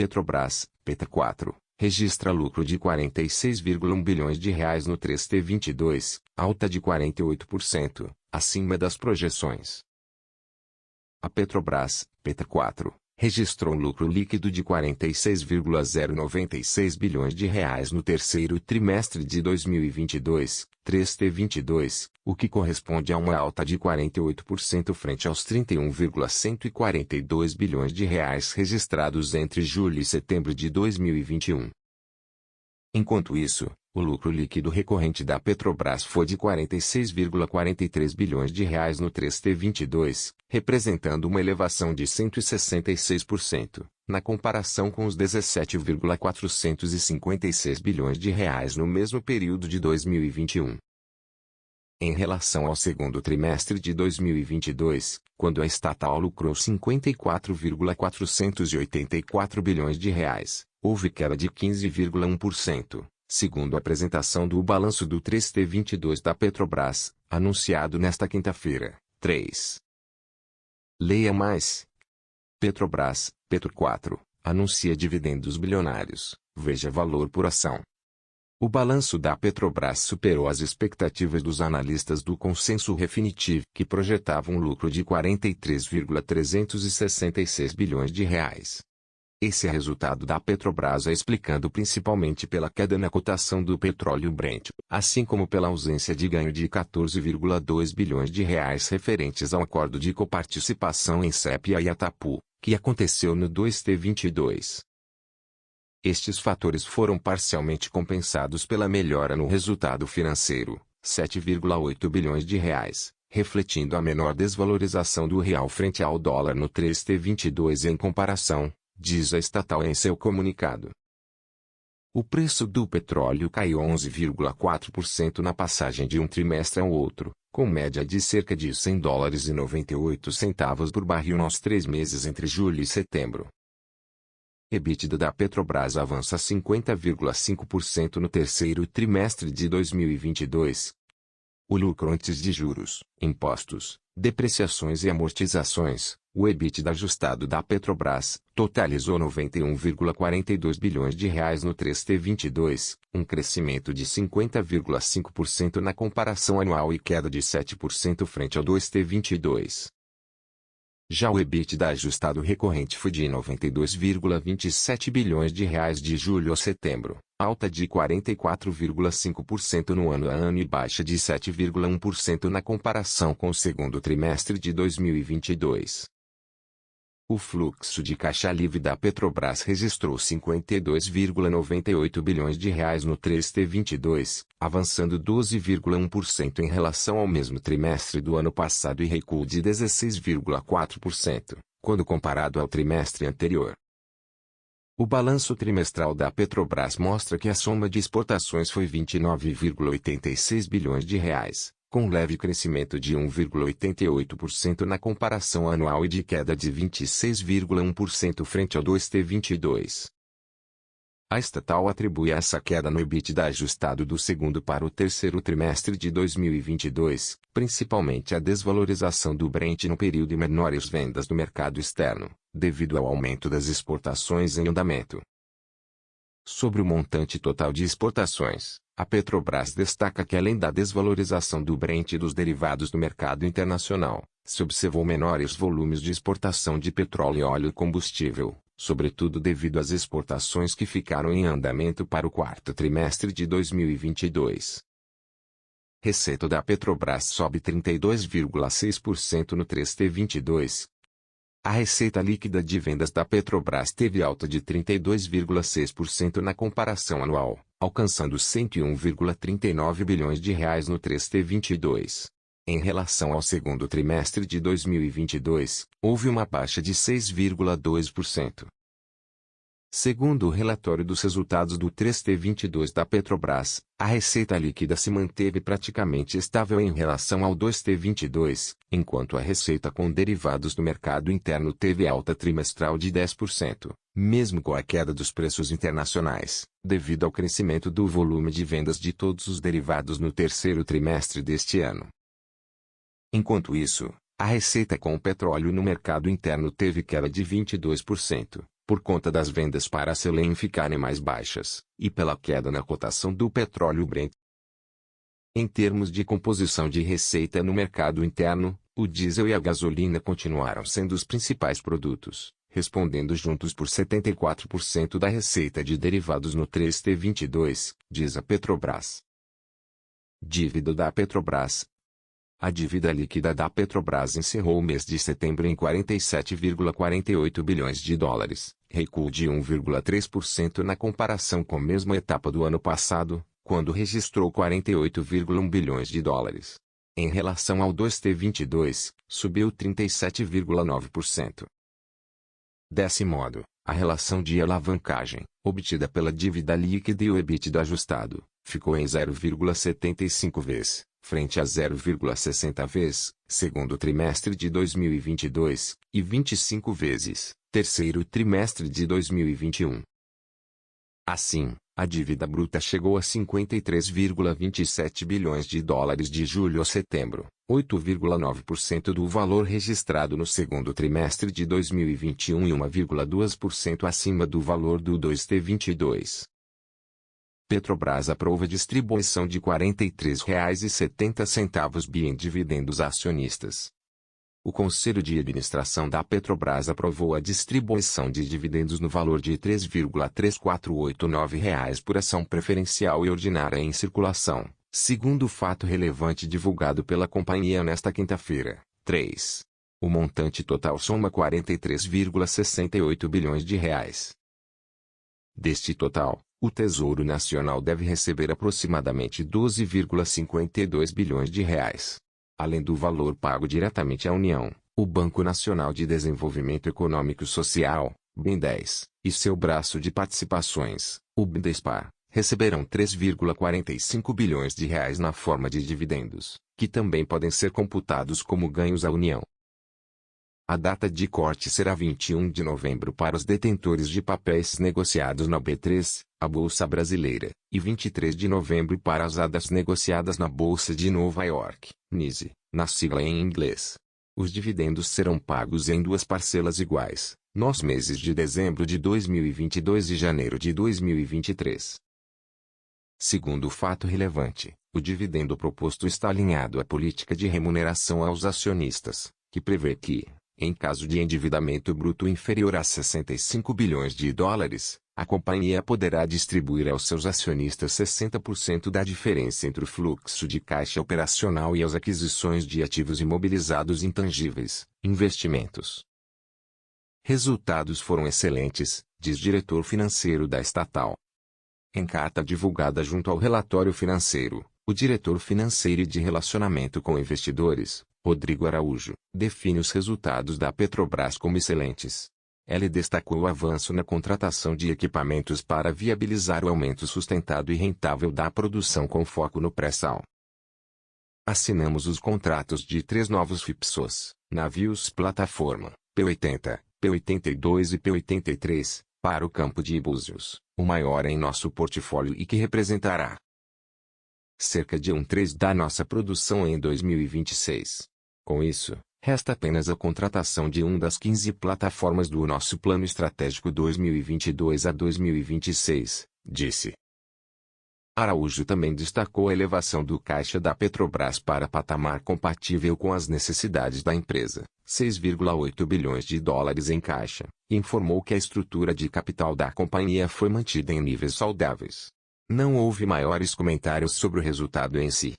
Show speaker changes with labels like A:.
A: Petrobras, PT4, registra lucro de 46,1 bilhões de reais no 3T22, alta de 48%, acima das projeções. A Petrobras, PT4, registrou lucro líquido de 46,096 bilhões de reais no terceiro trimestre de 2022, 3T22, o que corresponde a uma alta de 48% frente aos 31,142 bilhões de reais registrados entre julho e setembro de 2021. Enquanto isso, o lucro líquido recorrente da Petrobras foi de 46,43 bilhões de reais no 3T22, representando uma elevação de 166%, na comparação com os 17,456 bilhões de reais no mesmo período de 2021. Em relação ao segundo trimestre de 2022, quando a estatal lucrou 54,484 bilhões de reais, houve queda de 15,1%, segundo a apresentação do balanço do 3T22 da Petrobras, anunciado nesta quinta-feira, 3. Leia mais. Petrobras, PT4, anuncia dividendos bilionários, veja valor por ação. O balanço da Petrobras superou as expectativas dos analistas do consenso Refinitiv, que projetavam um lucro de 43,366 bilhões de reais. Esse é resultado da Petrobras explicado principalmente pela queda na cotação do petróleo Brent, assim como pela ausência de ganho de 14,2 bilhões de reais referentes ao acordo de coparticipação em Sépia e Atapu, que aconteceu no 2T22. Estes fatores foram parcialmente compensados pela melhora no resultado financeiro, 7,8 bilhões de reais, refletindo a menor desvalorização do real frente ao dólar no 3T22 em comparação, diz a estatal em seu comunicado. O preço do petróleo caiu 11,4% na passagem de um trimestre ao outro, com média de cerca de $100,98 por barril nos 3 meses entre julho e setembro. EBITDA da Petrobras avança 50,5% no terceiro trimestre de 2022. O lucro antes de juros, impostos, depreciações e amortizações, o EBITDA ajustado da Petrobras, totalizou 91,42 bilhões de reais no 3T22, um crescimento de 50,5% na comparação anual e queda de 7% frente ao 2T22. Já o EBITDA ajustado recorrente foi de 92,27 bilhões de reais de julho a setembro, alta de 44,5% no ano a ano e baixa de 7,1% na comparação com o segundo trimestre de 2022. O fluxo de caixa livre da Petrobras registrou 52,98 bilhões de reais no 3T22, avançando 12,1% em relação ao mesmo trimestre do ano passado e recuo de 16,4%, quando comparado ao trimestre anterior. O balanço trimestral da Petrobras mostra que a soma de exportações foi 29,86 bilhões de reais, com leve crescimento de 1,88% na comparação anual e de queda de 26,1% frente ao 2T22. A estatal atribui essa queda no EBITDA ajustado do segundo para o terceiro trimestre de 2022, principalmente à desvalorização do Brent no período e menores vendas do mercado externo, devido ao aumento das exportações em andamento. Sobre o montante total de exportações, a Petrobras destaca que além da desvalorização do Brent e dos derivados do mercado internacional, se observou menores volumes de exportação de petróleo e óleo combustível, sobretudo devido às exportações que ficaram em andamento para o quarto trimestre de 2022. Receita da Petrobras sobe 32,6% no 3T22. A receita líquida de vendas da Petrobras teve alta de 32,6% na comparação anual, alcançando 101,39 bilhões de reais no 3T22. Em relação ao segundo trimestre de 2022, houve uma baixa de 6,2%. Segundo o relatório dos resultados do 3T22 da Petrobras, a receita líquida se manteve praticamente estável em relação ao 2T22, enquanto a receita com derivados do mercado interno teve alta trimestral de 10%, mesmo com a queda dos preços internacionais, devido ao crescimento do volume de vendas de todos os derivados no terceiro trimestre deste ano. Enquanto isso, a receita com o petróleo no mercado interno teve queda de 22%. por conta das vendas para a Selene ficarem mais baixas, e pela queda na cotação do petróleo Brent. Em termos de composição de receita no mercado interno, o diesel e a gasolina continuaram sendo os principais produtos, respondendo juntos por 74% da receita de derivados no 3T22, diz a Petrobras. Dívida da Petrobras. A dívida líquida da Petrobras encerrou o mês de setembro em 47,48 bilhões de dólares, recuo de 1,3% na comparação com a mesma etapa do ano passado, quando registrou 48,1 bilhões de dólares. Em relação ao 2T22, subiu 37,9%. Desse modo, a relação de alavancagem, obtida pela dívida líquida e o EBITDA ajustado, ficou em 0,75 vezes, frente a 0,60 vezes, segundo trimestre de 2022, e 25 vezes, terceiro trimestre de 2021. Assim, a dívida bruta chegou a 53,27 bilhões de dólares de julho a setembro, 8,9% do valor registrado no segundo trimestre de 2021 e 1,2% acima do valor do 2T22. Petrobras aprova distribuição de R$ 43,70 bi em dividendos a acionistas. O Conselho de Administração da Petrobras aprovou a distribuição de dividendos no valor de R$ 3,3489 por ação preferencial e ordinária em circulação, segundo o fato relevante divulgado pela companhia nesta quinta-feira, 3. O montante total soma 43,68 bilhões de reais. Deste total, o Tesouro Nacional deve receber aproximadamente 12,52 bilhões de reais. Além do valor pago diretamente à União, o Banco Nacional de Desenvolvimento Econômico e Social, BNDES, e seu braço de participações, o BNDESPar, receberão 3,45 bilhões de reais na forma de dividendos, que também podem ser computados como ganhos à União. A data de corte será 21 de novembro para os detentores de papéis negociados na B3, a Bolsa Brasileira, e 23 de novembro para as ADRs negociadas na Bolsa de Nova York, NYSE, na sigla em inglês. Os dividendos serão pagos em duas parcelas iguais, nos meses de dezembro de 2022 e janeiro de 2023. Segundo o fato relevante, o dividendo proposto está alinhado à política de remuneração aos acionistas, que prevê que, em caso de endividamento bruto inferior a 65 bilhões de dólares, a companhia poderá distribuir aos seus acionistas 60% da diferença entre o fluxo de caixa operacional e as aquisições de ativos imobilizados intangíveis, investimentos. Resultados foram excelentes, diz diretor financeiro da estatal. Em carta divulgada junto ao relatório financeiro, o diretor financeiro e de relacionamento com investidores, Rodrigo Araújo, define os resultados da Petrobras como excelentes. Ele destacou o avanço na contratação de equipamentos para viabilizar o aumento sustentado e rentável da produção com foco no pré-sal. Assinamos os contratos de 3 novos FPSOs, navios plataforma, P-80, P-82 e P-83, para o campo de Búzios, o maior em nosso portfólio e que representará cerca de 1/3 da nossa produção em 2026. Com isso, resta apenas a contratação de uma das 15 plataformas do nosso plano estratégico 2022 a 2026, disse. Araújo também destacou a elevação do caixa da Petrobras para patamar compatível com as necessidades da empresa, 6,8 bilhões de dólares em caixa, e informou que a estrutura de capital da companhia foi mantida em níveis saudáveis. Não houve maiores comentários sobre o resultado em si.